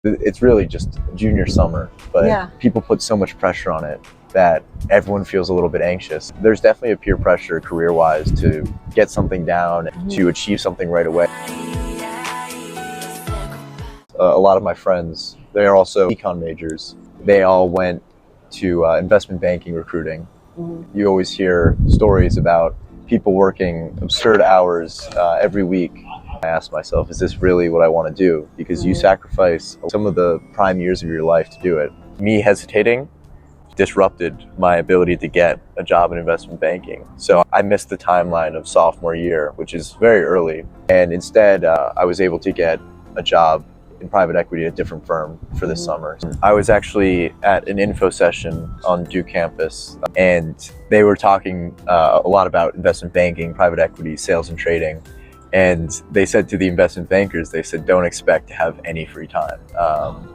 It's really just junior summer, but Yeah. people put so much pressure on it that everyone feels a little bit anxious. There's definitely a peer pressure career-wise to get something down, to achieve something right away. A lot of my friends, they're also econ majors. They all went to investment banking recruiting. You always hear stories about people working absurd hours every week. I asked myself, is this really what I want to do? Because you sacrifice some of the prime years of your life to do it. Me hesitating disrupted my ability to get a job in investment banking. So I missed the timeline of sophomore year, which is very early. And instead, I was able to get a job in private equity at a different firm for this summer. I was actually at an info session on Duke campus, and they were talking a lot about investment banking, private equity, sales and trading. And they said to the investment bankers, they said, don't expect to have any free time.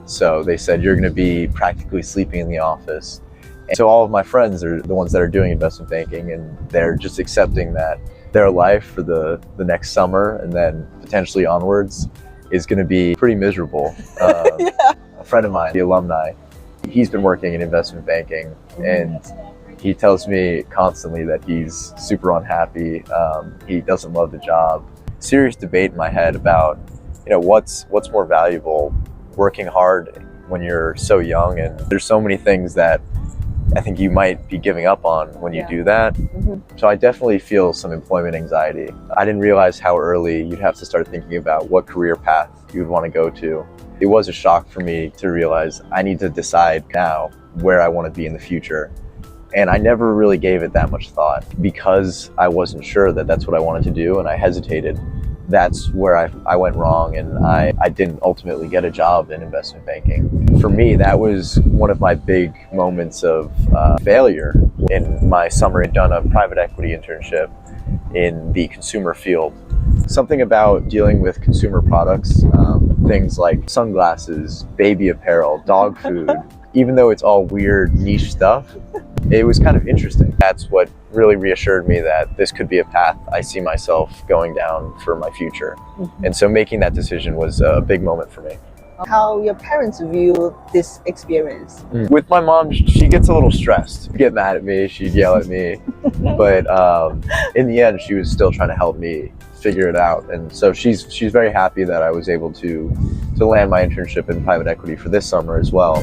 So they said, you're going to be practically sleeping in the office. And so all of my friends are the ones that are doing investment banking, and they're just accepting that their life for the next summer and then potentially onwards is going to be pretty miserable. A friend of mine, the alumni, he's been working in investment banking, and he tells me constantly that he's super unhappy. He doesn't love the job. Serious debate in my head about, what's more valuable, working hard when you're so young, and there's so many things that I think you might be giving up on when you do that. So I definitely feel some employment anxiety. I didn't realize how early you'd have to start thinking about what career path you would want to go to. It was a shock for me to realize I need to decide now where I want to be in the future. And I never really gave it that much thought because I wasn't sure that that's what I wanted to do, and I hesitated. That's where I went wrong, and I didn't ultimately get a job in investment banking. For me, that was one of my big moments of failure. In my summer, I'd done a private equity internship in the consumer field. Something about dealing with consumer products, things like sunglasses, baby apparel, dog food, even though it's all weird niche stuff, it was kind of interesting. That's what really reassured me that this could be a path I see myself going down for my future. And so making that decision was a big moment for me. How your parents view this experience? With my mom, she gets a little stressed. She'd get mad at me, she'd yell at me, but in the end, she was still trying to help me figure it out. And so she's very happy that I was able to land my internship in private equity for this summer as well.